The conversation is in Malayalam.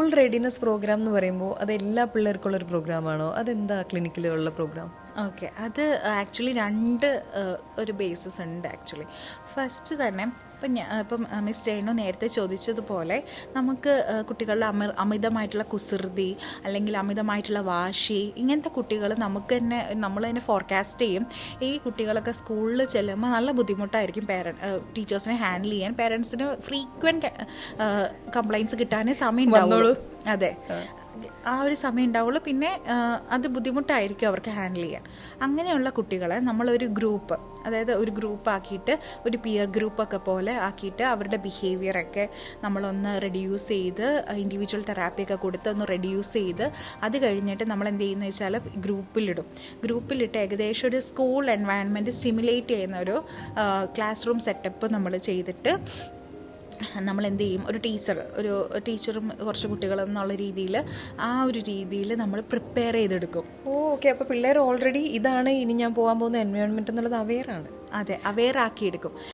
സ്കൂൾ റെഡിനെസ് പ്രോഗ്രാം എന്ന് പറയുമ്പോൾ അത് എല്ലാ പിള്ളേർക്കുള്ളൊരു പ്രോഗ്രാമാണോ? അതെന്താ ക്ലിനിക്കിലുള്ള പ്രോഗ്രാം? ഓക്കെ, അത് ആക്ച്വലി രണ്ട് ഒരു ബേസിസ് ഉണ്ട് ആക്ച്വലി. ഫസ്റ്റ് തന്നെ ഇപ്പം മിസ് രേണു നേരത്തെ ചോദിച്ചതുപോലെ നമുക്ക് കുട്ടികളുടെ അമിതമായിട്ടുള്ള കുസൃതി അല്ലെങ്കിൽ അമിതമായിട്ടുള്ള വാശി, ഇങ്ങനത്തെ കുട്ടികൾ നമ്മൾ തന്നെ ഫോർകാസ്റ്റ് ചെയ്യും. ഈ കുട്ടികളൊക്കെ സ്കൂളിൽ ചെല്ലുമ്പോൾ നല്ല ബുദ്ധിമുട്ടായിരിക്കും ടീച്ചേഴ്സിനെ ഹാൻഡിൽ ചെയ്യാൻ. പേരൻസിന് ഫ്രീക്വൻറ്റ് കംപ്ലയിൻറ്റ്സ് കിട്ടാനേ സമയം ഉണ്ടാവുള്ളൂ. അതെ, ആ ഒരു സമയം ഉണ്ടാവുള്ളൂ. പിന്നെ അത് ബുദ്ധിമുട്ടായിരിക്കും അവർക്ക് ഹാൻഡിൽ ചെയ്യാൻ. അങ്ങനെയുള്ള കുട്ടികളെ നമ്മളൊരു ഗ്രൂപ്പ്, അതായത് ഒരു ഗ്രൂപ്പ് ആക്കിയിട്ട്, ഒരു പിയർ ഗ്രൂപ്പൊക്കെ പോലെ ആക്കിയിട്ട് അവരുടെ ബിഹേവിയറൊക്കെ നമ്മളൊന്ന് റെഡ്യൂസ് ചെയ്ത്, ഇൻഡിവിജ്വൽ തെറാപ്പിയൊക്കെ കൊടുത്ത് ഒന്ന് റെഡ്യൂസ് ചെയ്ത്, അത് കഴിഞ്ഞിട്ട് നമ്മൾ എന്ത് ചെയ്യുന്നത് വെച്ചാൽ ഗ്രൂപ്പിലിട്ട് ഏകദേശം ഒരു സ്കൂൾ എൻവയൺമെൻറ്റ് സ്റ്റിമുലേറ്റ് ചെയ്യുന്ന ഒരു ക്ലാസ് റൂം സെറ്റപ്പ് നമ്മൾ ചെയ്തിട്ട് നമ്മൾ എന്ത് ചെയ്യും, ഒരു ടീച്ചറും കുറച്ച് കുട്ടികളെന്നുള്ള രീതിയിൽ ആ ഒരു രീതിയിൽ നമ്മൾ പ്രിപ്പയർ ചെയ്തെടുക്കും. ഓക്കെ, അപ്പോൾ പിള്ളേർ ഓൾറെഡി ഇതാണ് ഇനി ഞാൻ പോകാൻ പോകുന്ന എൻവയോൺമെൻറ്റ് എന്നുള്ളത് അവെയറാണ്. അതെ, അവെയർ ആക്കിയെടുക്കും.